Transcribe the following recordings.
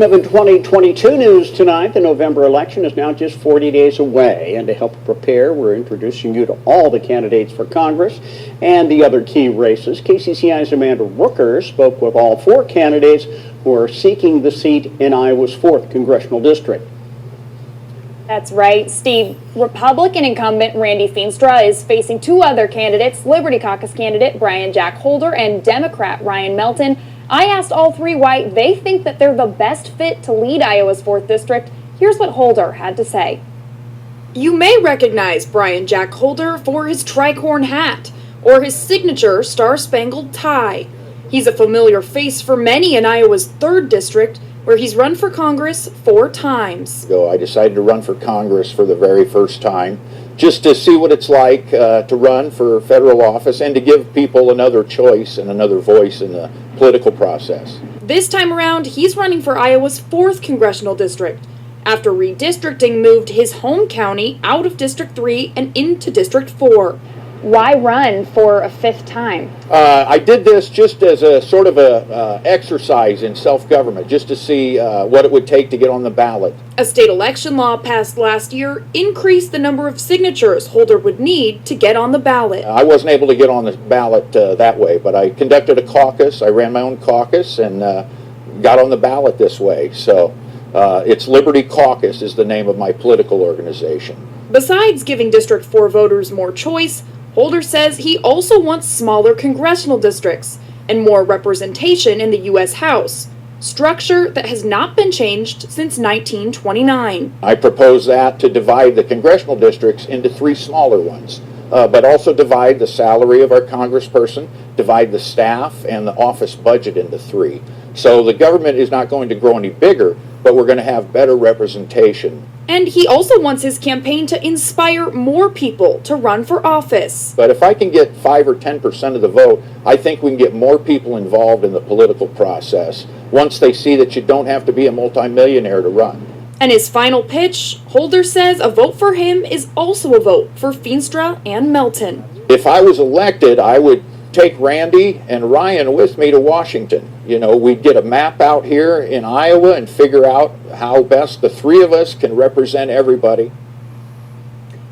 11 2022 news tonight. The November election is now just 40 days away, and to help prepare, we're introducing you to all the candidates for Congress and the other key races. KCCI's Amanda Rooker spoke with all four candidates who are seeking the seat in Iowa's 4th congressional district. That's right, Steve. Republican incumbent Randy Feenstra is facing two other candidates, Liberty Caucus candidate Brian Jack Holder and Democrat Ryan Melton. I asked all three why they think that they're the best fit to lead Iowa's 4th district. Here's what Holder had to say. You may recognize Brian Jack Holder for his tricorn hat or his signature star-spangled tie. He's a familiar face for many in Iowa's 3rd district, where he's run for Congress 4 times. I decided to run for Congress for the very first time, just to see what it's like to run for federal office and to give people another choice and another voice in the political process. This time around, he's running for Iowa's 4th congressional district, after redistricting moved his home county out of District 3 and into District 4. Why run for a 5th time? I did this just as a sort of a exercise in self-government, just to see what it would take to get on the ballot. A state election law passed last year increased the number of signatures Holder would need to get on the ballot. I wasn't able to get on the ballot that way, but I conducted a caucus. I ran my own caucus and got on the ballot this way. So it's Liberty Caucus is the name of my political organization. Besides giving District 4 voters more choice, Holder says he also wants smaller congressional districts and more representation in the U.S. House, structure that has not been changed since 1929. I propose that to divide the congressional districts into 3 smaller ones, but also divide the salary of our congressperson, divide the staff and the office budget into 3. So the government is not going to grow any bigger, but we're going to have better representation. And he also wants his campaign to inspire more people to run for office. But if I can get 5 or 10% of the vote, I think we can get more people involved in the political process once they see that you don't have to be a multimillionaire to run. And his final pitch, Holder says a vote for him is also a vote for Feenstra and Melton. If I was elected, I would take Randy and Ryan with me to Washington. You know, we'd get a map out here in Iowa and figure out how best the 3 of us can represent everybody.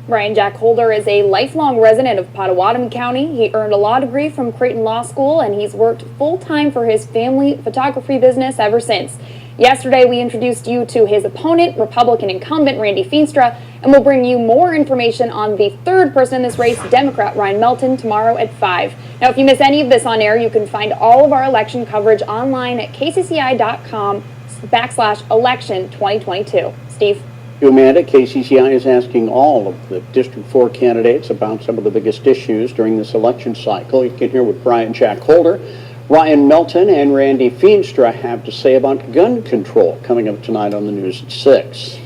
Brian Jack Holder is a lifelong resident of Pottawattamie County. He earned a law degree from Creighton Law School, and he's worked full-time for his family photography business ever since. Yesterday, we introduced you to his opponent, Republican incumbent Randy Feenstra, and we'll bring you more information on the 3rd person in this race, Democrat Ryan Melton, tomorrow at 5. Now, if you miss any of this on air, you can find all of our election coverage online at kcci.com/election 2022. Steve? Amanda, KCCI is asking all of the District 4 candidates about some of the biggest issues during this election cycle. You can hear what Brian Jack Holder, Ryan Melton, and Randy Feenstra have to say about gun control coming up tonight on the news at 6.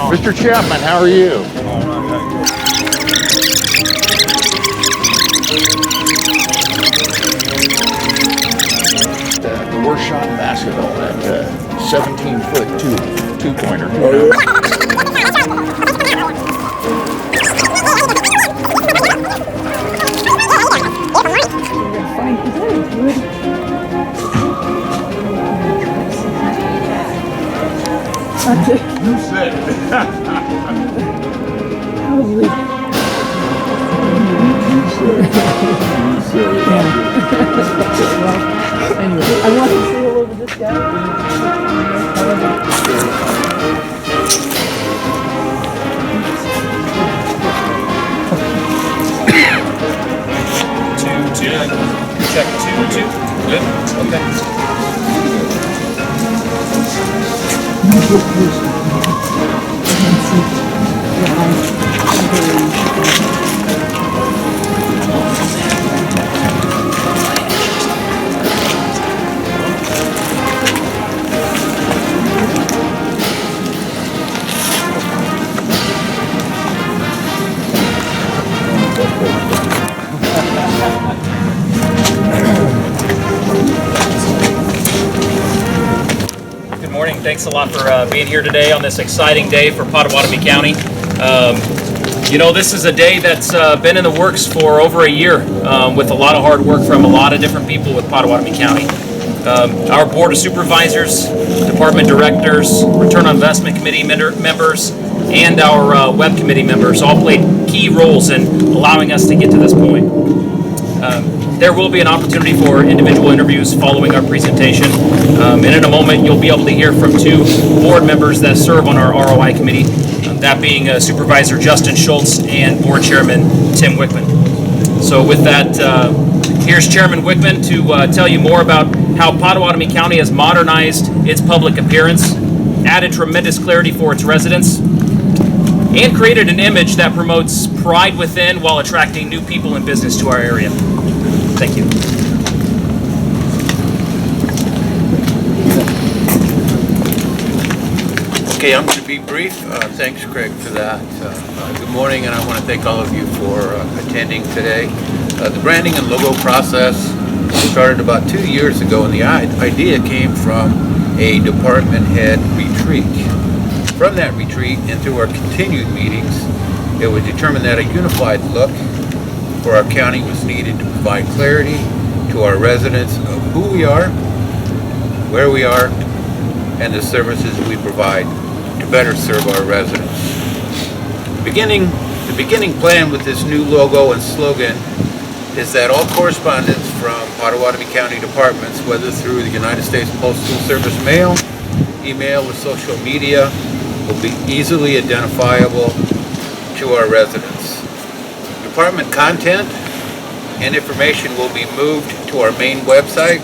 Mr. Chapman, how are you? The worst shot in basketball, that 17-foot two-pointer. You said it. You said it. Anyway, I want to say hello to this guy. Check 2, 2. Good. Okay. Good morning. Thanks a lot for being here today on this exciting day for Pottawattamie County. You know, this is a day that's been in the works for over a year with a lot of hard work from a lot of different people with Pottawattamie County. Our Board of Supervisors, Department Directors, Return on Investment Committee members, and our Web Committee members all played key roles in allowing us to get to this point. There will be an opportunity for individual interviews following our presentation, and in a moment you'll be able to hear from two board members that serve on our ROI committee, that being Supervisor Justin Schultz and Board Chairman Tim Wickman. So with that, here's Chairman Wickman to tell you more about how Pottawattamie County has modernized its public appearance, added tremendous clarity for its residents, and created an image that promotes pride within while attracting new people and business to our area. Thank you. Okay, I'm going to be brief. Thanks, Craig, for that. Good morning, and I want to thank all of you for attending today. The branding and logo process started about 2 years ago, and the idea came from a department head retreat. From that retreat and through our continued meetings, it was determined that a unified look for our county was needed to provide clarity to our residents of who we are, where we are, and the services we provide to better serve our residents. The beginning plan with this new logo and slogan is that all correspondence from Pottawattamie County departments, whether through the United States Postal Service mail, email, or social media, will be easily identifiable to our residents. Department content and information will be moved to our main website,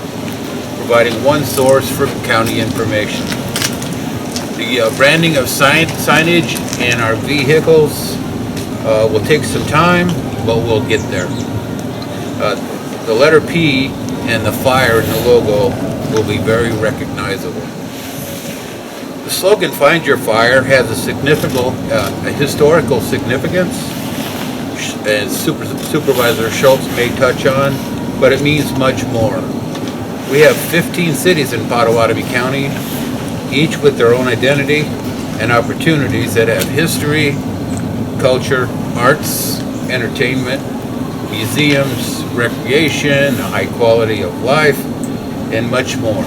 providing one source for county information. The branding of signage in our vehicles will take some time, but we'll get there. The letter P and the fire in the logo will be very recognizable. The slogan, "Find Your Fire," has a historical significance, as Supervisor Schultz may touch on, but it means much more. We have 15 cities in Pottawattamie County, each with their own identity and opportunities that have history, culture, arts, entertainment, museums, recreation, a high quality of life, and much more.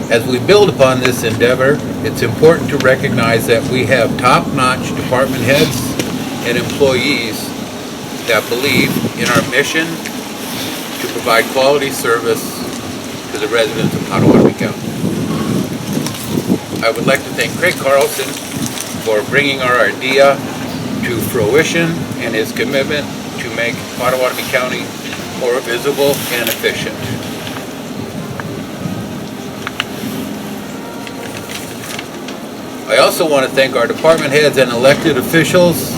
As we build upon this endeavor, it's important to recognize that we have top-notch department heads and employees that believe in our mission to provide quality service to the residents of Pottawattamie County. I would like to thank Craig Carlson for bringing our idea to fruition and his commitment to make Pottawattamie County more visible and efficient. I also want to thank our department heads and elected officials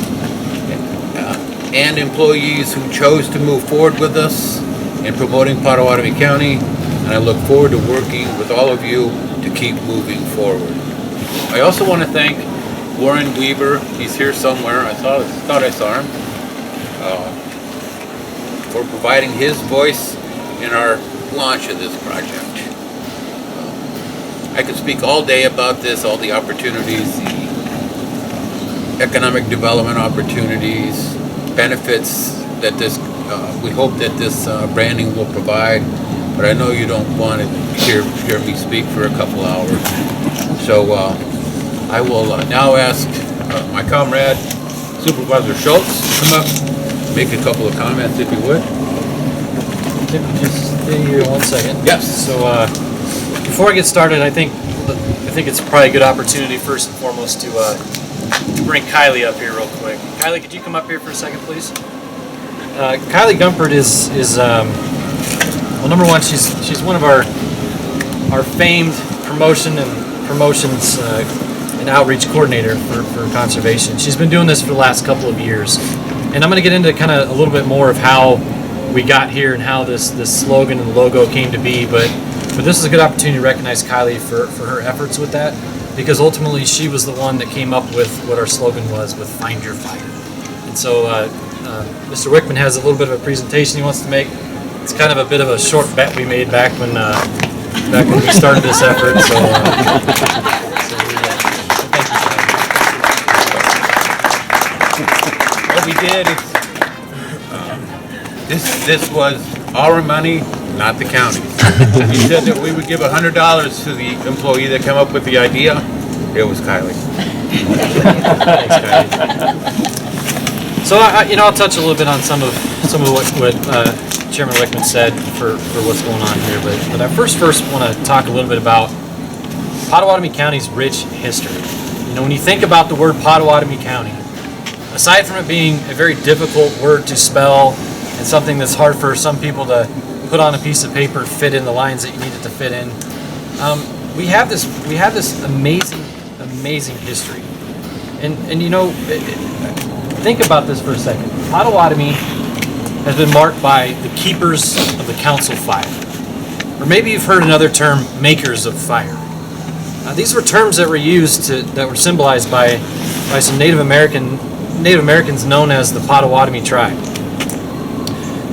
and employees who chose to move forward with us in promoting Pottawattamie County, and I look forward to working with all of you to keep moving forward. I also want to thank Warren Weaver, he's here somewhere, I thought I saw him, for providing his voice in our launch of this project. I could speak all day about this, all the opportunities, the economic development opportunies, benefits that we hope that this branding will provide, but I know you don't want to hear me speak for a couple hours. So I will now ask my comrade, Supervisor Schultz, to come up, make a couple of comments if you would. Can you just stay here 1 second? Yes. So before I get started, I think it's probably a good opportunity first and foremost to bring Kylie up here real quick. Kylie, could you come up here for a second, please? Kylie Gumpert is well, number one, she's one of our famed promotion and promotions and outreach coordinator for conservation. She's been doing this for the last couple of years. And I'm going to get into kind of a little bit more of how we got here and how this slogan and logo came to be. But this is a good opportunity to recognize Kylie for her efforts with that, because ultimately she was the one that came up with what our slogan was, with Find Your Fire. And so Mr. Wickman has a little bit of a presentation he wants to make. It's kind of a bit of a short bet we made back when we started this effort. So, What we did is, this was our money, not the county. We said that we would give $100 to the employee that came up with the idea. It was Kylie. Thanks, Kylie. So I'll touch a little bit on some of what Chairman Wickman said for what's going on here, but I first want to talk a little bit about Pottawattamie County's rich history. When you think about the word Pottawattamie County, aside from it being a very difficult word to spell and something that's hard for some people to put on a piece of paper, fit in the lines that you need it to fit in, we have this amazing history. And think about this for a second. Pottawattamie has been marked by the keepers of the council fire. Or maybe you've heard another term, makers of fire. These were terms that were used that were symbolized by some Native Americans known as the Pottawattamie tribe.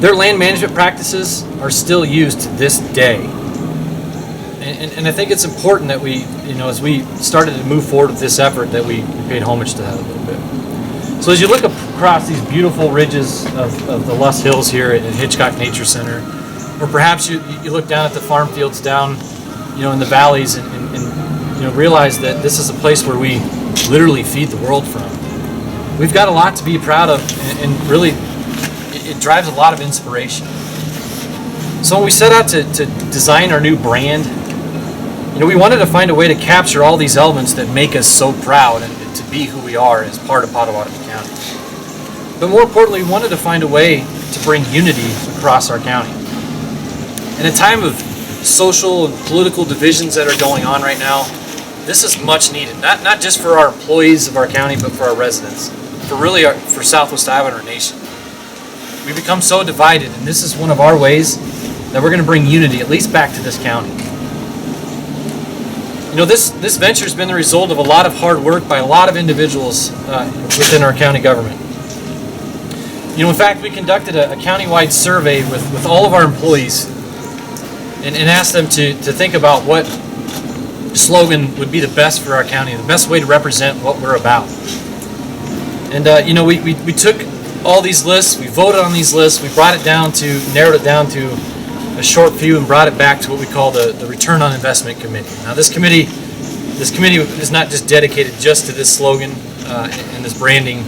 Their land management practices are still used to this day. And I think it's important that we, as we started to move forward with this effort, that we paid homage to that a little bit. So as you look across these beautiful ridges of the Luss Hills here at Hitchcock Nature Center, or perhaps you look down at the farm fields down, in the valleys and realize that this is a place where we literally feed the world from. We've got a lot to be proud of, and really it drives a lot of inspiration. So when we set out to design our new brand, we wanted to find a way to capture all these elements that make us so proud and to be who we are as part of Pottawattamie County. But more importantly, we wanted to find a way to bring unity across our county. In a time of social and political divisions that are going on right now, this is much needed. Not just for our employees of our county, but for our residents, for Southwest Iowa and our nation. We've become so divided, and this is one of our ways that we're going to bring unity, at least back to this county. This venture has been the result of a lot of hard work by a lot of individuals within our county government. In fact, we conducted a county-wide survey with all of our employees and asked them to think about what slogan would be the best for our county, the best way to represent what we're about. And we took all these lists, we voted on these lists, we narrowed it down to a short few and brought it back to what we call the Return on Investment Committee. Now this committee is not just dedicated just to this slogan and this branding,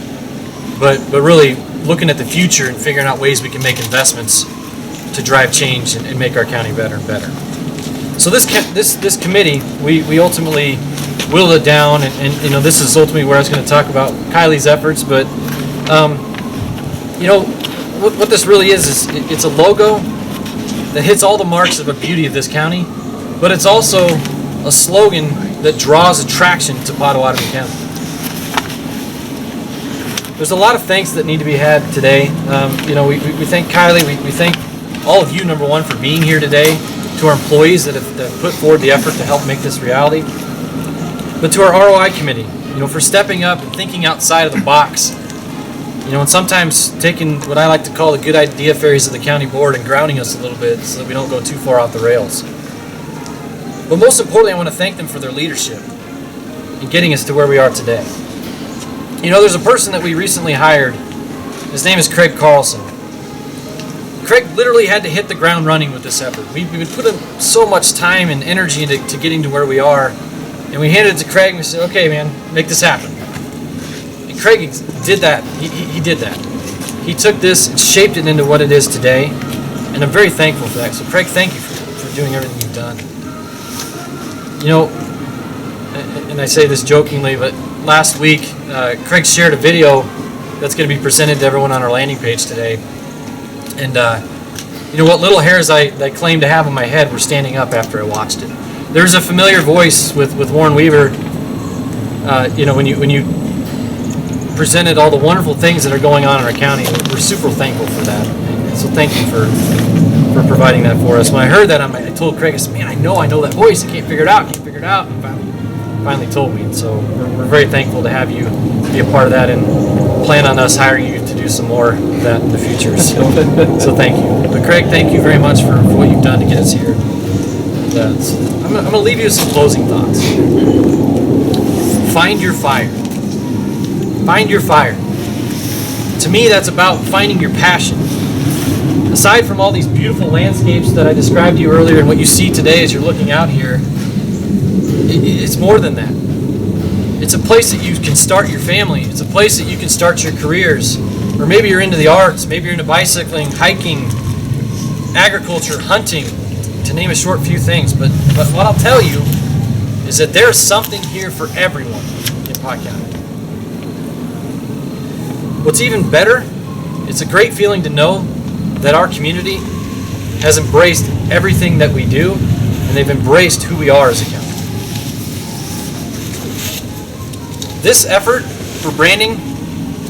but really looking at the future and figuring out ways we can make investments to drive change and make our county better and better. So this committee, we ultimately whittled it down, and this is ultimately where I was going to talk about Kylie's efforts, but what this really is it's a logo that hits all the marks of the beauty of this county, but it's also a slogan that draws attraction to Pottawattamie County. There's a lot of thanks that need to be had today. We thank Kylie, we thank all of you, number one, for being here today, to our employees that have put forward the effort to help make this reality, but to our ROI committee, for stepping up and thinking outside of the box, and sometimes taking what I like to call the good idea fairies of the county board and grounding us a little bit so that we don't go too far off the rails. But most importantly, I want to thank them for their leadership in getting us to where we are today. There's a person that we recently hired. His name is Craig Carlson. Craig literally had to hit the ground running with this effort. We've been putting so much time and energy into getting to where we are, and we handed it to Craig and we said, okay, man, make this happen. And Craig did that. He did that. He took this and shaped it into what it is today, and I'm very thankful for that. So Craig, thank you for doing everything you've done. And I say this jokingly, but last week, Craig shared a video that's going to be presented to everyone on our landing page today. And what little hairs I claimed to have on my head were standing up after I watched it. there's a familiar voice with Warren Weaver. When you presented all the wonderful things that are going on in our county, we're super thankful for that. And so thank you for providing that for us. When I heard that, I told Craig, I said, man, I know that voice. I can't figure it out. And finally told me. And so we're very thankful to have you be a part of that and plan on us hiring you to do some more of that in the future. So thank you. But Craig, thank you very much for what you've done to get us here. I'm going to leave you with some closing thoughts. Find your fire. Find your fire. To me, that's about finding your passion. Aside from all these beautiful landscapes that I described to you earlier and what you see today as you're looking out here, it's more than that. It's a place that you can start your family. It's a place that you can start your careers. Or maybe you're into the arts. Maybe you're into bicycling, hiking, agriculture, hunting, to name a short few things. But what I'll tell you is that there's something here for everyone in Pot County. What's even better, it's a great feeling to know that our community has embraced everything that we do, and they've embraced who we are as a county. This effort for branding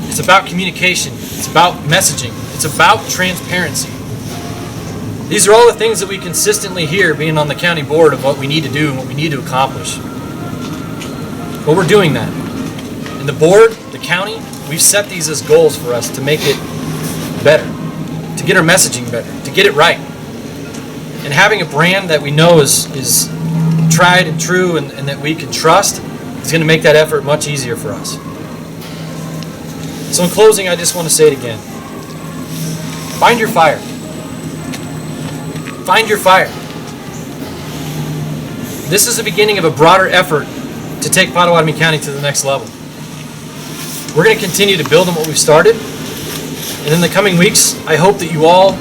is about communication, it's about messaging, it's about transparency. These are all the things that we consistently hear being on the county board of what we need to do and what we need to accomplish. But we're doing that. And the board, the county, we've set these as goals for us to make it better, to get our messaging better, to get it right. And having a brand that we know is tried and true and that we can trust is going to make that effort much easier for us. So in closing, I just want to say it again. Find your fire. Find your fire. This is the beginning of a broader effort to take Pottawattamie County to the next level. We're going to continue to build on what we've started. And in the coming weeks, I hope that you all,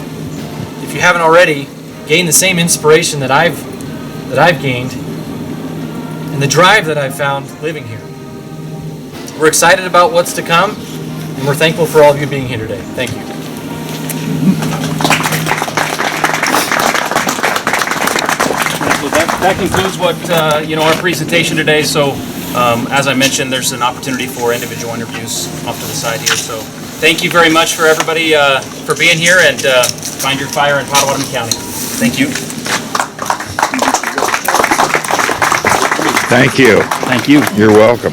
if you haven't already, gain the same inspiration that I've gained and the drive that I've found living here. We're excited about what's to come, and we're thankful for all of you being here today. Thank you. So that concludes what our presentation today. So as I mentioned, there's an opportunity for individual interviews off to the side here. So thank you very much for everybody for being here, and find your fire in Pottawattamie County. Thank you. Thank you. Thank you. You're welcome.